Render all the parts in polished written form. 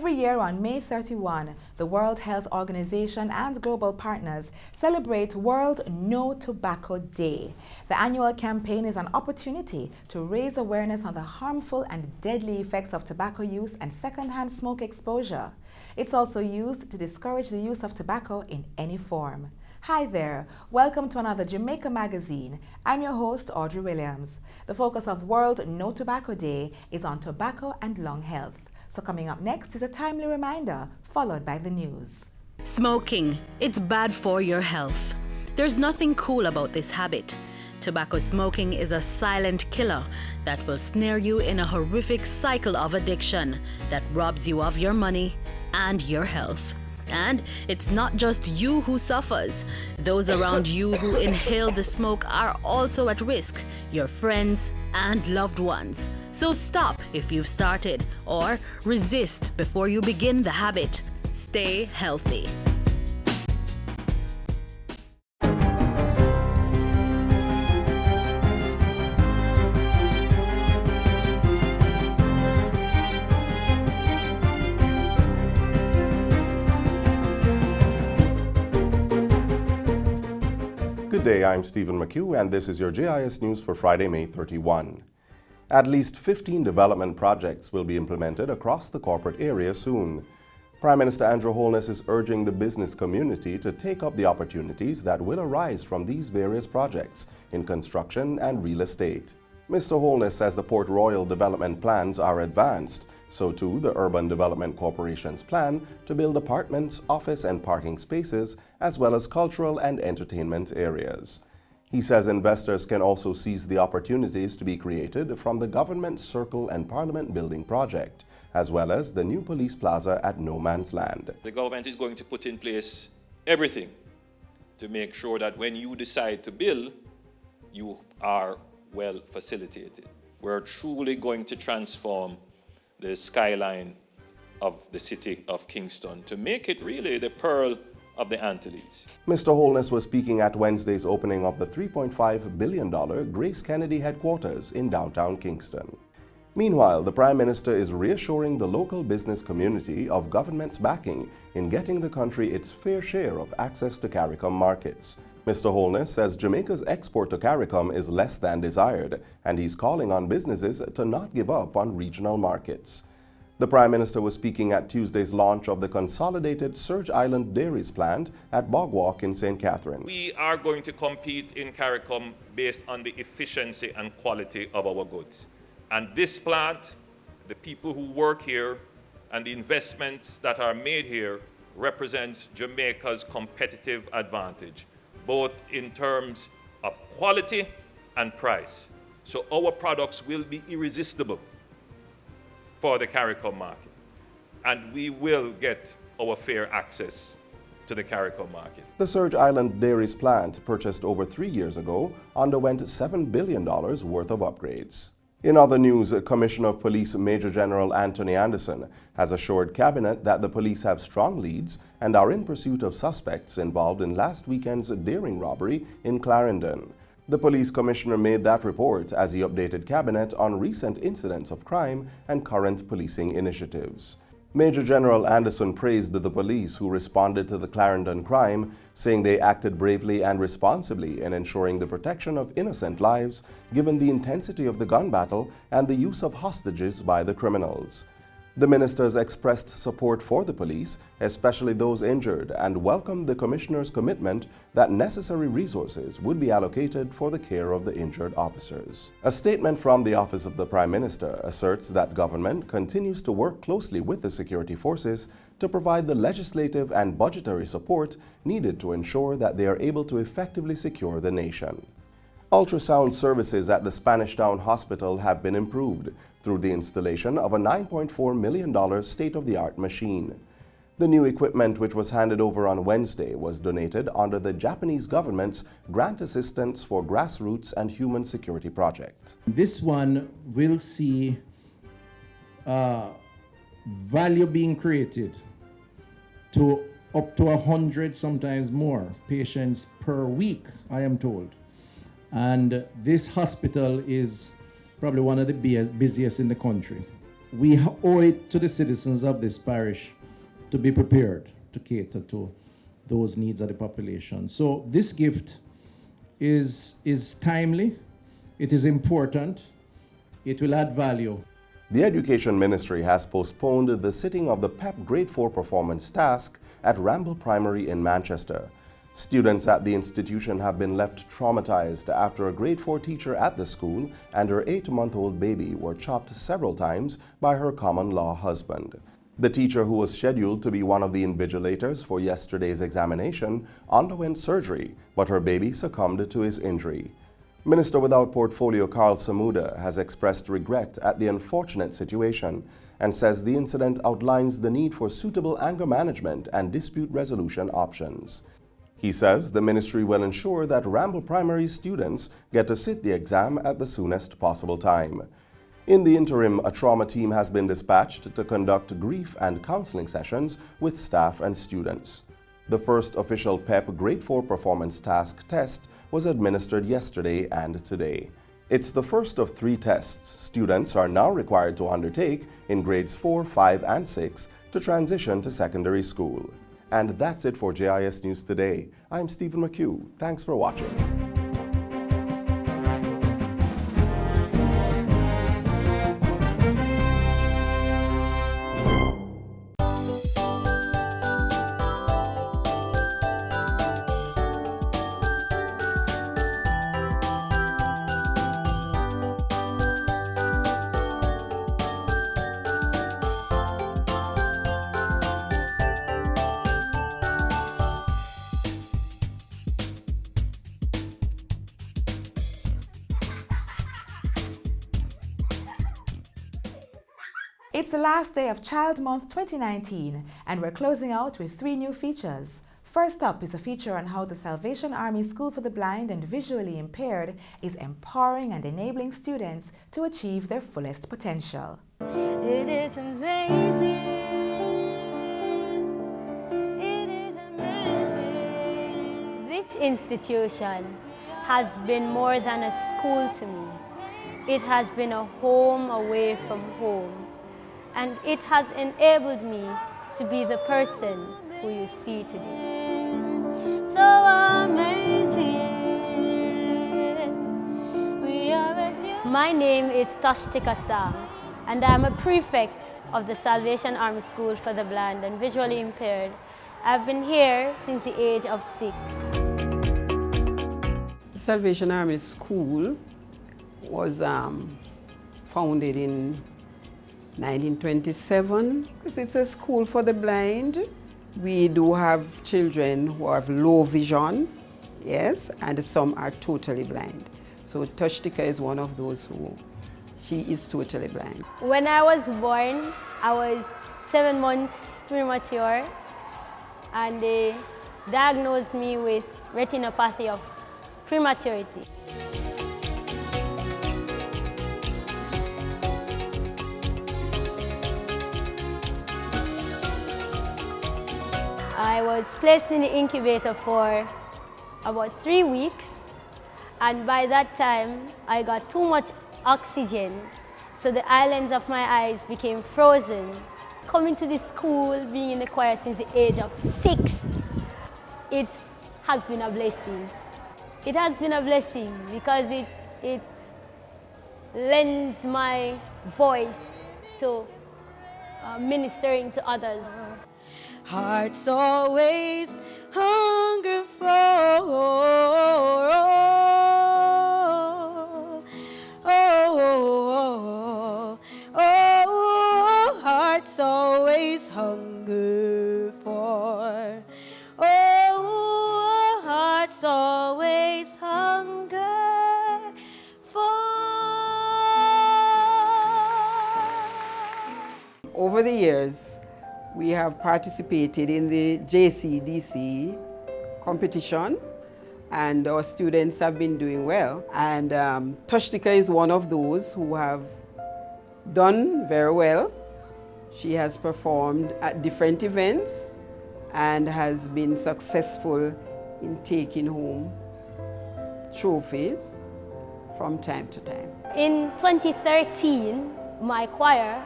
Every year on May 31, the World Health Organization and global partners celebrate World No Tobacco Day. The annual campaign is an opportunity to raise awareness on the harmful and deadly effects of tobacco use and secondhand smoke exposure. It's also used to discourage the use of tobacco in any form. Hi there, welcome to another Jamaica magazine. I'm your host, Audrey Williams. The focus of World No Tobacco Day is on tobacco and lung health. So coming up next is a timely reminder, followed by the news. Smoking, it's bad for your health. There's nothing cool about this habit. Tobacco smoking is a silent killer that will snare you in a horrific cycle of addiction that robs you of your money and your health. And it's not just you who suffers. Those around you who inhale the smoke are also at risk, your friends and loved ones. So stop if you've started, or resist before you begin the habit. Stay healthy. Good day, I'm Stephen McHugh, and this is your JIS News for Friday, May 31. At least 15 development projects will be implemented across the corporate area soon. Prime Minister Andrew Holness is urging the business community to take up the opportunities that will arise from these various projects in construction and real estate. Mr. Holness says the Port Royal development plans are advanced, so too the Urban Development Corporation's plan to build apartments, office and parking spaces, as well as cultural and entertainment areas. He says investors can also seize the opportunities to be created from the Government Circle and Parliament Building project, as well as the new police plaza at No Man's Land. The government is going to put in place everything to make sure that when you decide to build, you are well facilitated. We're truly going to transform the skyline of the city of Kingston to make it really the pearl of the Antilles. Mr. Holness was speaking at Wednesday's opening of the $3.5 billion Grace Kennedy headquarters in downtown Kingston. Meanwhile, the Prime Minister is reassuring the local business community of government's backing in getting the country its fair share of access to CARICOM markets. Mr. Holness says Jamaica's export to CARICOM is less than desired, and he's calling on businesses to not give up on regional markets. The Prime Minister was speaking at Tuesday's launch of the consolidated Surge Island Dairies plant at Bogwalk in St. Catherine. We are going to compete in CARICOM based on the efficiency and quality of our goods. And this plant, the people who work here, and the investments that are made here represent Jamaica's competitive advantage, both in terms of quality and price. So our products will be irresistible for the CARICOM market, and we will get our fair access to the CARICOM market. The Surge Island Dairies plant, purchased over 3 years ago, underwent $7 billion worth of upgrades. In other news, Commissioner of Police Major General Antony Anderson has assured Cabinet that the police have strong leads and are in pursuit of suspects involved in last weekend's daring robbery in Clarendon. The police commissioner made that report as he updated Cabinet on recent incidents of crime and current policing initiatives. Major General Anderson praised the police who responded to the Clarendon crime, saying they acted bravely and responsibly in ensuring the protection of innocent lives given the intensity of the gun battle and the use of hostages by the criminals. The ministers expressed support for the police, especially those injured, and welcomed the commissioner's commitment that necessary resources would be allocated for the care of the injured officers. A statement from the Office of the Prime Minister asserts that government continues to work closely with the security forces to provide the legislative and budgetary support needed to ensure that they are able to effectively secure the nation. Ultrasound services at the Spanish Town Hospital have been improved through the installation of a $9.4 million state-of-the-art machine. The new equipment, which was handed over on Wednesday, was donated under the Japanese government's Grant Assistance for Grassroots and Human Security project. This one will see value being created to up to 100, sometimes more, patients per week, I am told. And this hospital is probably one of the busiest in the country. we owe it to the citizens of this parish to be prepared to cater to those needs of the population. So this gift is timely, it is important, it will add value. The Education Ministry has postponed the sitting of the PEP Grade 4 performance task at Ramble Primary in Manchester. Students at the institution have been left traumatized after a grade 4 teacher at the school and her 8-month-old baby were chopped several times by her common-law husband. The teacher, who was scheduled to be one of the invigilators for yesterday's examination, underwent surgery, but her baby succumbed to his injury. Minister without portfolio Carl Samuda has expressed regret at the unfortunate situation and says the incident outlines the need for suitable anger management and dispute resolution options. He says the ministry will ensure that Ramble Primary students get to sit the exam at the soonest possible time. In the interim, a trauma team has been dispatched to conduct grief and counseling sessions with staff and students. The first official PEP Grade 4 performance task test was administered yesterday and today. It's the first of 3 tests students are now required to undertake in grades 4, 5, and 6 to transition to secondary school. And that's it for JIS News Today. I'm Stephen McHugh. Thanks for watching. It's the last day of Child Month 2019, and we're closing out with 3 new features. First up is a feature on how the Salvation Army School for the Blind and Visually Impaired is empowering and enabling students to achieve their fullest potential. It is amazing. It is amazing. This institution has been more than a school to me. It has been a home away from home. And it has enabled me to be the person who you see today. So amazing. We are a few. My name is Tashtika Sam, and I'm a prefect of the Salvation Army School for the Blind and Visually Impaired. I've been here since the age of 6. The Salvation Army School was founded in 1927, because it's a school for the blind. We do have children who have low vision, yes, and some are totally blind. So Tashtika is one of those she is totally blind. When I was born, I was 7 months premature, and they diagnosed me with retinopathy of prematurity. I was placed in the incubator for about 3 weeks, and by that time I got too much oxygen, so the islands of my eyes became frozen. Coming to this school, being in the choir since the age of 6, it has been a blessing. It has been a blessing because it lends my voice to ministering to others. Hearts always hunger for, hearts always hunger for, hearts always hunger for. Over the years, we have participated in the JCDC competition, and our students have been doing well. And Tashtika is one of those who have done very well. She has performed at different events and has been successful in taking home trophies from time to time. In 2013, my choir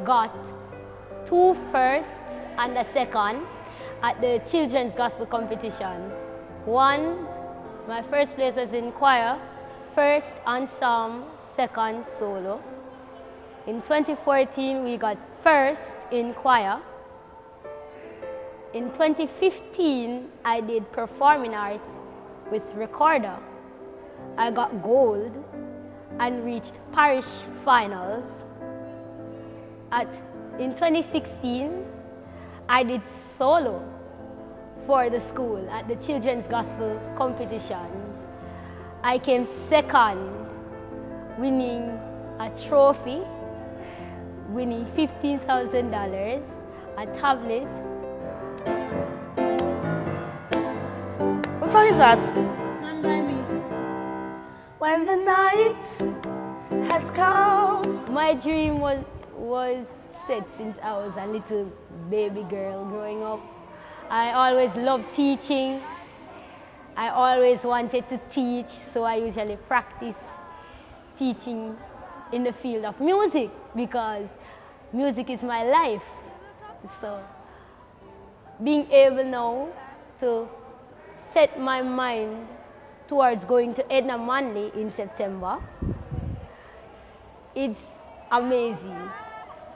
got 2 firsts and a second at the children's gospel competition. My first place was in choir, first ensemble, second solo. In 2014, we got first in choir. In 2015, I did performing arts with recorder. I got gold and reached parish finals. In 2016, I did solo for the school at the children's gospel competitions. I came second, winning a trophy, winning $15,000, a tablet. What song is that? Stand by me. When the night has come. My dream was set since I was a little baby girl growing up. I always loved teaching. I always wanted to teach, so I usually practice teaching in the field of music because music is my life. So being able now to set my mind towards going to Edna Manley in September, it's amazing.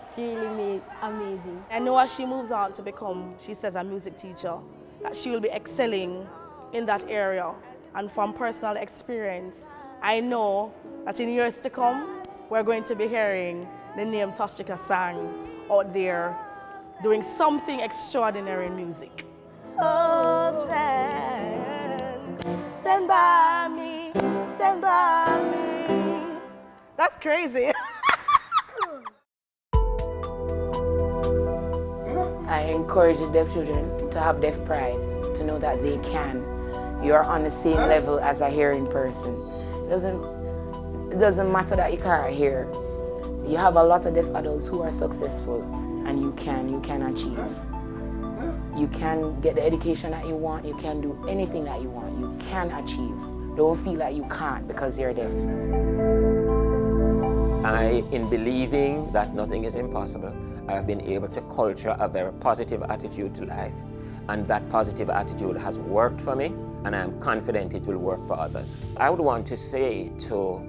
It's really amazing. I know as she moves on to become, she says, a music teacher, that she will be excelling in that area. And from personal experience, I know that in years to come, we're going to be hearing the name Toshika Sang out there doing something extraordinary in music. Oh, stand by me, stand by me. That's crazy. I encourage the deaf children to have deaf pride, to know that they can. You're on the same level as a hearing person. It doesn't matter that you can't hear. You have a lot of deaf adults who are successful, and you can achieve. You can get the education that you want, you can do anything that you want, you can achieve. Don't feel like you can't because you're deaf. In believing that nothing is impossible, I have been able to culture a very positive attitude to life, and that positive attitude has worked for me, and I am confident it will work for others. I would want to say to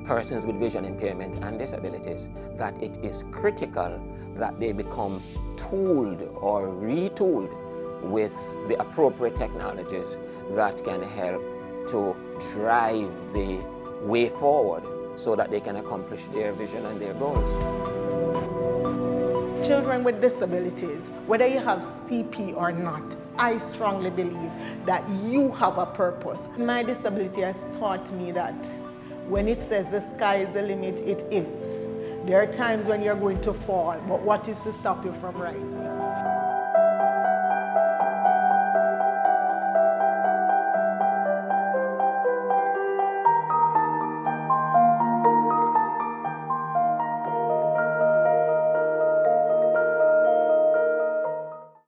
persons with vision impairment and disabilities that it is critical that they become tooled or retooled with the appropriate technologies that can help to drive the way forward so that they can accomplish their vision and their goals. Children with disabilities, whether you have CP or not, I strongly believe that you have a purpose. My disability has taught me that when it says the sky is the limit, it is. There are times when you're going to fall, but what is to stop you from rising?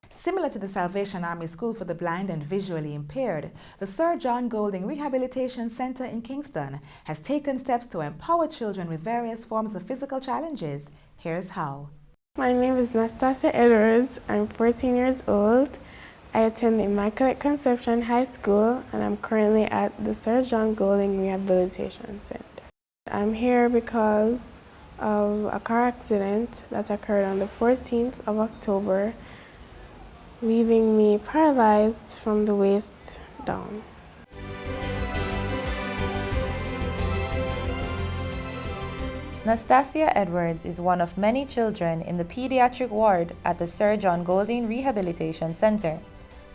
Similar to the Salvation Army School for the Blind and Visually Impaired, the Sir John Golding Rehabilitation Center in Kingston has taken steps to empower children with various forms of physical challenges. Here's how. My name is Nastasia Edwards. I'm 14 years old. I attend the Immaculate Conception High School, and I'm currently at the Sir John Golding Rehabilitation Center. I'm here because of a car accident that occurred on the 14th of October, leaving me paralyzed from the waist down. Nastasia Edwards is one of many children in the pediatric ward at the Sir John Golding Rehabilitation Center.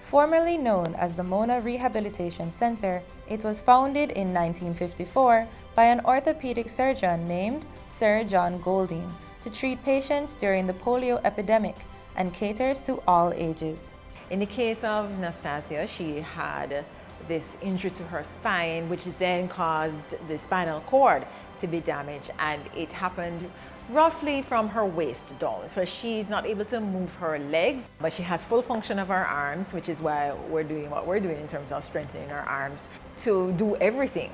Formerly known as the Mona Rehabilitation Center, it was founded in 1954 by an orthopedic surgeon named Sir John Golding to treat patients during the polio epidemic and caters to all ages. In the case of Nastasia, she had this injury to her spine, which then caused the spinal cord to be damaged, and it happened roughly from her waist down. So she's not able to move her legs, but she has full function of her arms, which is why we're doing what we're doing in terms of strengthening her arms to do everything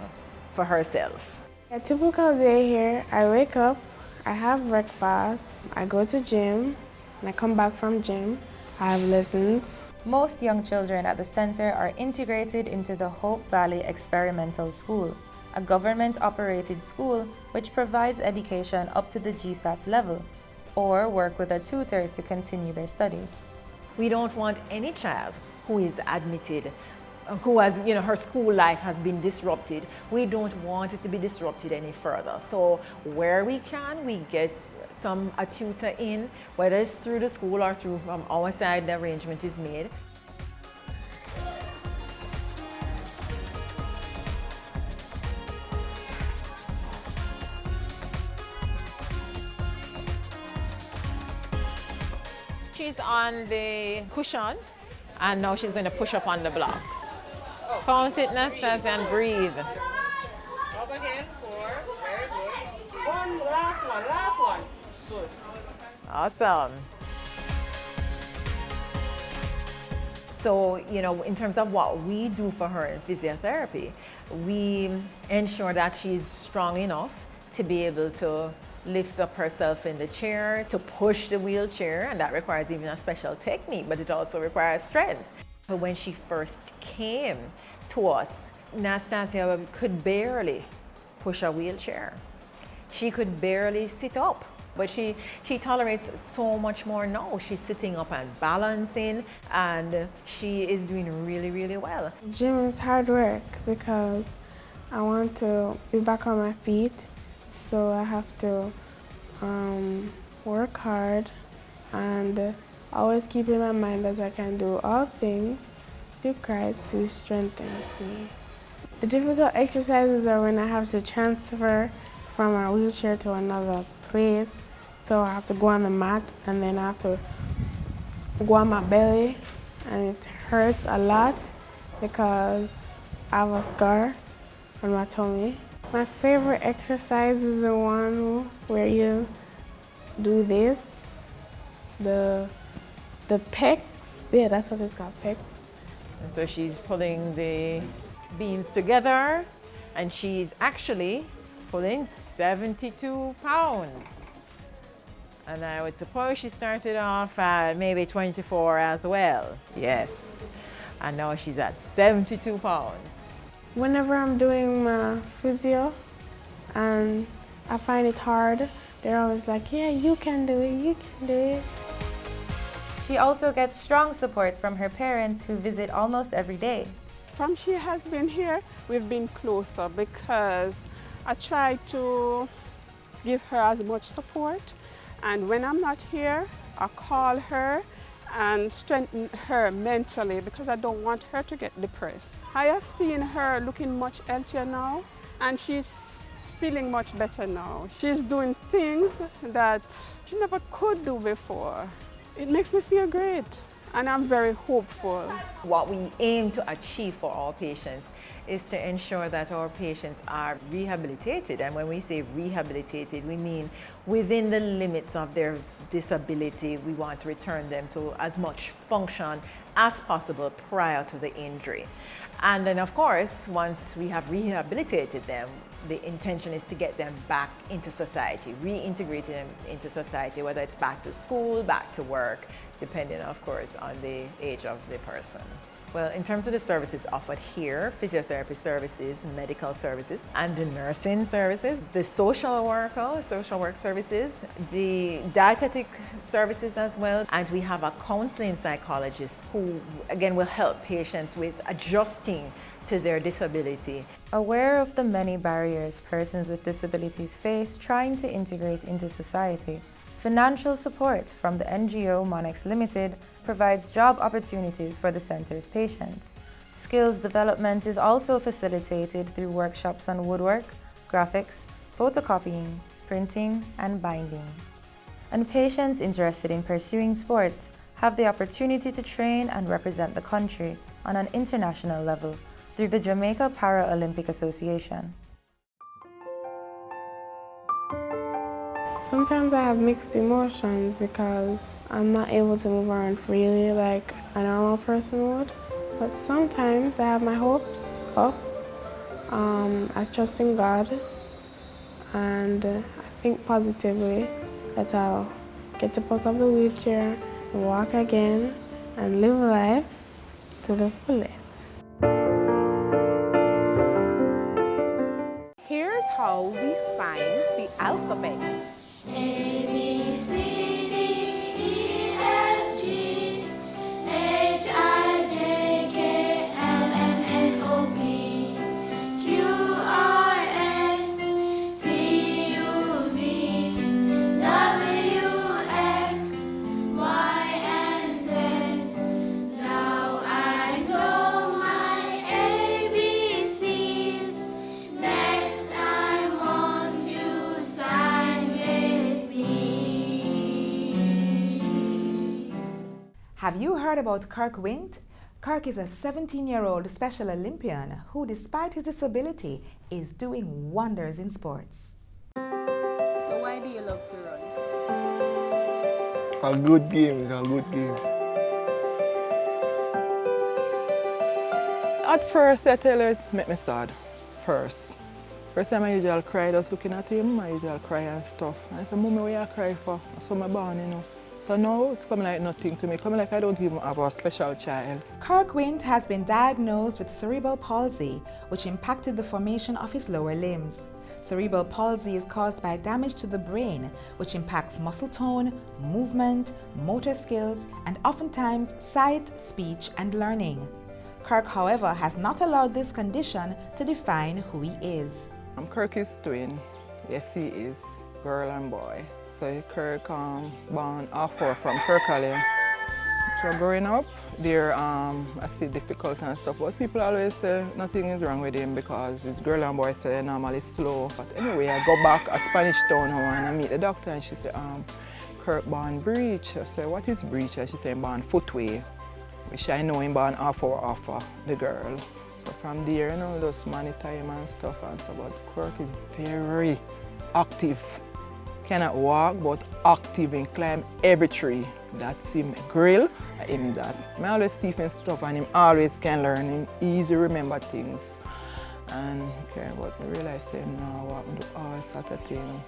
for herself. A typical day here, I wake up, I have breakfast, I go to gym, and I come back from gym, I have lessons. Most young children at the center are integrated into the Hope Valley Experimental School, a government-operated school which provides education up to the GSAT level, or work with a tutor to continue their studies. We don't want any child who is admitted, who has, her school life has been disrupted. We don't want it to be disrupted any further. So where we can, we get a tutor in, whether it's through the school or through from our side, the arrangement is made. She's on the cushion, and now she's going to push up on the blocks. Count it, Nastasia, and breathe. Up again, 4, very good. One, last one, good. Awesome. So, in terms of what we do for her in physiotherapy, we ensure that she's strong enough to be able to lift up herself in the chair, to push the wheelchair, and that requires even a special technique, but it also requires strength. But when she first came to us, Nastasia could barely push a wheelchair. She could barely sit up, but she tolerates so much more now. She's sitting up and balancing, and she is doing really, really well. Gym is hard work because I want to be back on my feet. So I have to work hard and always keep in my mind that I can do all things through Christ who strengthens me. The difficult exercises are when I have to transfer from a wheelchair to another place. So I have to go on the mat and then I have to go on my belly, and it hurts a lot because I have a scar on my tummy. My favorite exercise is the one where you do this, the pecs. Yeah, that's what it's called, pecs. And so she's pulling the beams together, and she's actually pulling 72 pounds. And I would suppose she started off at maybe 24 as well. Yes. And now she's at 72 pounds. Whenever I'm doing my physio and I find it hard, they're always like, yeah, you can do it, you can do it. She also gets strong support from her parents who visit almost every day. From she has been here, we've been closer because I try to give her as much support. And when I'm not here, I call her and strengthen her mentally because I don't want her to get depressed. I have seen her looking much healthier now, and she's feeling much better now. She's doing things that she never could do before. It makes me feel great, and I'm very hopeful. What we aim to achieve for our patients is to ensure that our patients are rehabilitated. And when we say rehabilitated, we mean within the limits of their disability. We want to return them to as much function as possible prior to the injury. And then, of course, once we have rehabilitated them, the intention is to get them back into society, reintegrating them into society, whether it's back to school, back to work, depending, of course, on the age of the person. Well, in terms of the services offered here, physiotherapy services, medical services, and the nursing services, the social work services, the dietetic services as well, and we have a counseling psychologist who, again, will help patients with adjusting to their disability. Aware of the many barriers persons with disabilities face trying to integrate into society, financial support from the NGO Monex Limited provides job opportunities for the center's patients. Skills development is also facilitated through workshops on woodwork, graphics, photocopying, printing, and binding. And patients interested in pursuing sports have the opportunity to train and represent the country on an international level through the Jamaica Paralympic Association. Sometimes I have mixed emotions because I'm not able to move around freely like a normal person would. But sometimes I have my hopes up. I trust in God, and I think positively that I'll get up out of the wheelchair, walk again, and live life to the fullest. Here's how we sign the alphabet. A, B, C, D, E, F, G, H, I, J, K, L, M, N, O, P, Q, R, S, T, U, V, W, X, Y, and Z. Now I know my ABCs. Next time, won't you sign with me? Have you heard about Kirk Wint? Kirk is a 17-year-old Special Olympian who, despite his disability, is doing wonders in sports. So why do you love to run? A good game, a good game. At first, I tell her it make me sad. First time I usually cry, just looking at him, I usually cry and stuff. And I said, Mommy, what you cry for? So I'm born, you know. So now it's coming like nothing to me, coming like I don't even have a special child. Kirk Wint has been diagnosed with cerebral palsy, which impacted the formation of his lower limbs. Cerebral palsy is caused by damage to the brain, which impacts muscle tone, movement, motor skills, and oftentimes sight, speech, and learning. Kirk, however, has not allowed this condition to define who he is. Kirk is twin. Yes, he is, girl and boy. So Kirk born half-4 from Kirkcallie. So growing up, there I see difficult and stuff, but people always say nothing is wrong with him because it's girl and boy, so they're normally slow. But anyway, I go back a Spanish town and I meet the doctor and she said, Kirk born breech. I said, what is breech? And she said, born footway, which I know him born half-4 the girl. So from there, you know, just monitor him and stuff and so, but Kirk is very active. Cannot walk, but active and climb every tree. That's him grill, him that. I always teach him stuff and him always can learn, him easy remember things. And okay, but I realize him now walk do all sort of thing.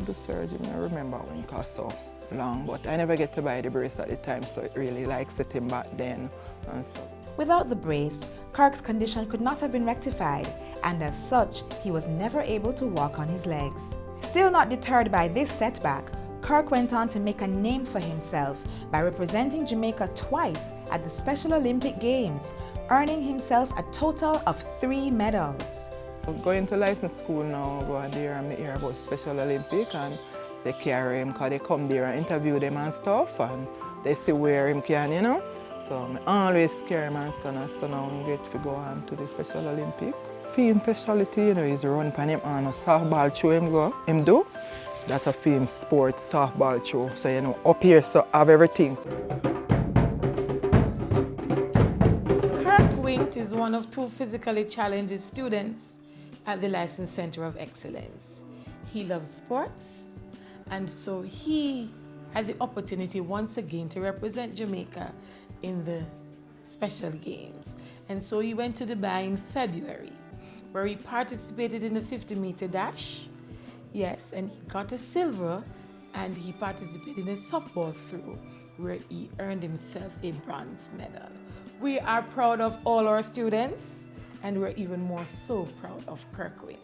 The surgery, I remember when it cost so long, but I never get to buy the brace at the time, so it really like set him back then and so. Without the brace, Kirk's condition could not have been rectified, and as such, he was never able to walk on his legs. Still not deterred by this setback, Kirk went on to make a name for himself by representing Jamaica twice at the Special Olympic Games, earning himself a total of 3 medals. Going to license school now, go there and hear about Special Olympic and they carry him because they come there and interview them and stuff and they see where him can, you know. So I always carry him and so now I get to go on to the Special Olympic. Film specialty, you know, is run pan him on a softball throw him do. That's a film sports softball throw. So you know, up here so have everything. Kirk Wint is one of 2 physically challenged students at the License Center of Excellence. He loves sports, and so he had the opportunity once again to represent Jamaica in the Special Games. And so he went to Dubai in February, where he participated in the 50-meter dash. Yes, and he got a silver, and he participated in a softball throw, where he earned himself a bronze medal. We are proud of all our students, and we're even more so proud of Kirk Wint.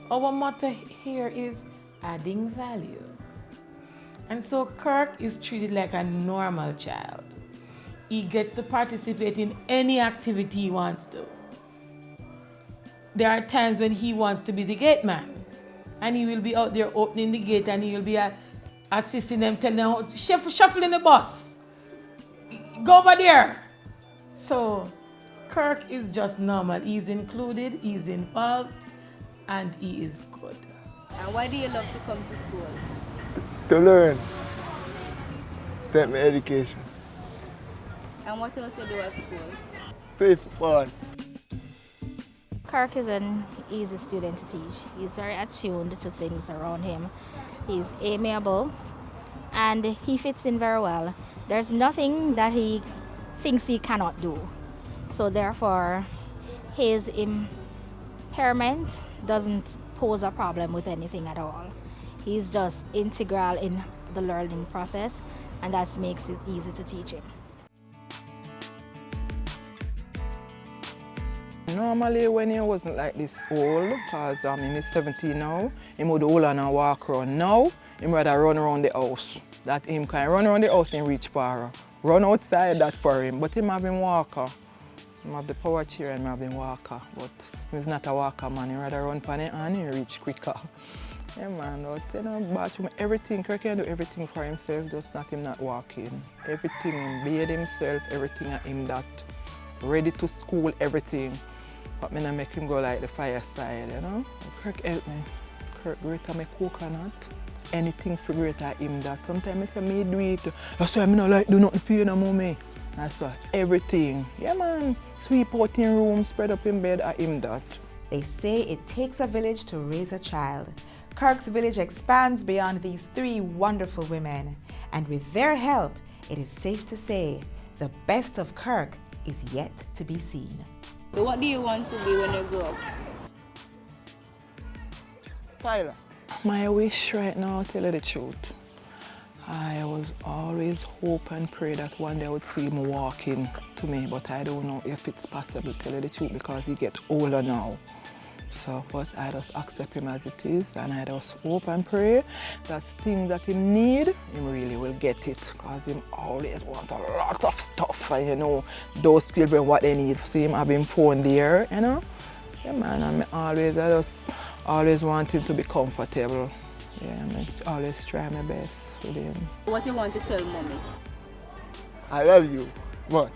Our motto here is adding value. And so Kirk is treated like a normal child. He gets to participate in any activity he wants to. There are times when he wants to be the gate man, and he will be out there opening the gate and he will be assisting them, telling them how to shuffle in the bus. Go over there. So Kirk is just normal. He's included, he's involved, and he is good. And why do you love to come to school? To learn. Take my education. And what else you do at school? Play football. Kirk is an easy student to teach. He's very attuned to things around him. He's amiable and he fits in very well. There's nothing that he thinks he cannot do. So therefore, his impairment doesn't pose a problem with anything at all. He's just integral in the learning process, and that makes it easy to teach him. Normally when he wasn't like this old, because he's 17 now, he would hold on and walk around. Now, he rather run around the house. That him can run around the house and reach for. Run outside, that for him. But him having walker. Him have the power chair and having walker. But he's not a walker man, he rather run for it and he reach quicker. Yeah man, but you know, bathroom, everything, he can do everything for himself, just not him not walking. Everything, him bathe himself, everything at him that. Ready to school, everything. But me not make him go like the fireside, you know. Kirk help me. Kirk greater me coconut. Anything for greater him that. Sometimes I say me do it. That's why I not like do nothing for you no mommy. That's why everything. Yeah man. Sweep out in room, spread up in bed at him that. They say it takes a village to raise a child. Kirk's village expands beyond these three wonderful women. And with their help, it is safe to say the best of Kirk is yet to be seen. So what do you want to be when you grow up? Tyler. My wish right now, tell you the truth, I was always hope and pray that one day I would see him walking to me, but I don't know if it's possible, tell you the truth, because he gets older now. So, but I just accept him as it is, and I just hope and pray that things that he need, he really will get it, because he always want a lot of stuff, and you know, those children what they need, see him having phone there, you know. Yeah man, I just always want him to be comfortable. Yeah, I always try my best with him. What do you want to tell mommy? I love you much.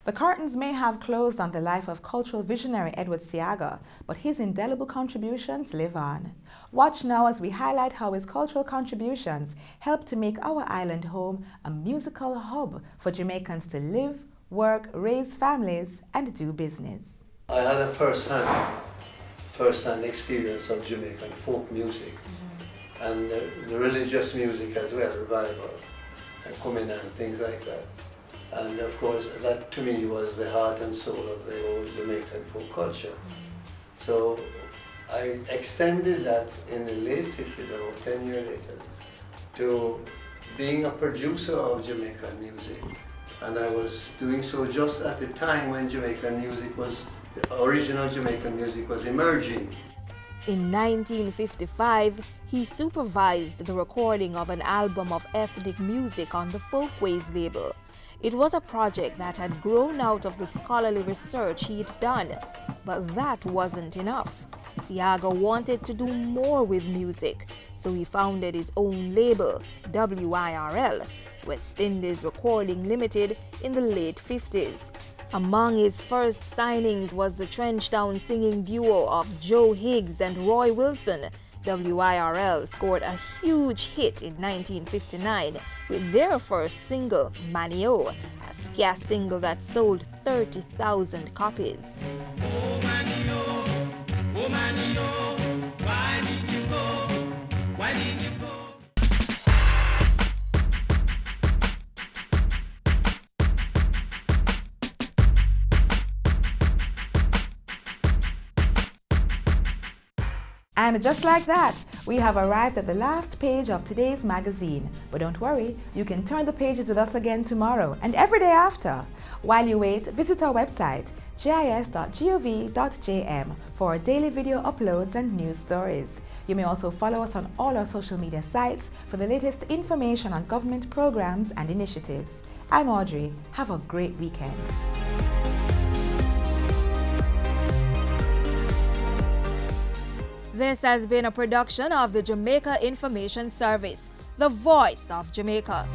The curtains may have closed on the life of cultural visionary Edward Seaga, but his indelible contributions live on. Watch now as we highlight how his cultural contributions helped to make our island home a musical hub for Jamaicans to live, work, raise families, and do business. I had a first-hand experience of Jamaican folk music and the religious music as well, revival, and Kumina and things like that. And of course, that to me was the heart and soul of the old Jamaican folk culture. So I extended that in the late 50s, about 10 years later, to being a producer of Jamaican music. And I was doing so just at the time when Jamaican music was, the original Jamaican music was emerging. In 1955, he supervised the recording of an album of ethnic music on the Folkways label. It was a project that had grown out of the scholarly research he'd done, but that wasn't enough. Seaga wanted to do more with music, so he founded his own label, WIRL, West Indies Recording Limited, in the late 50s. Among his first signings was the Trenchtown singing duo of Joe Higgs and Roy Wilson. WIRL scored a huge hit in 1959 with their first single, Manio, a ska single that sold 30,000 copies. Oh Manio, why did you go? Why did you go? And just like that, we have arrived at the last page of today's magazine. But don't worry, you can turn the pages with us again tomorrow and every day after. While you wait, visit our website, gis.gov.jm, for our daily video uploads and news stories. You may also follow us on all our social media sites for the latest information on government programs and initiatives. I'm Audrey. Have a great weekend. This has been a production of the Jamaica Information Service, the voice of Jamaica.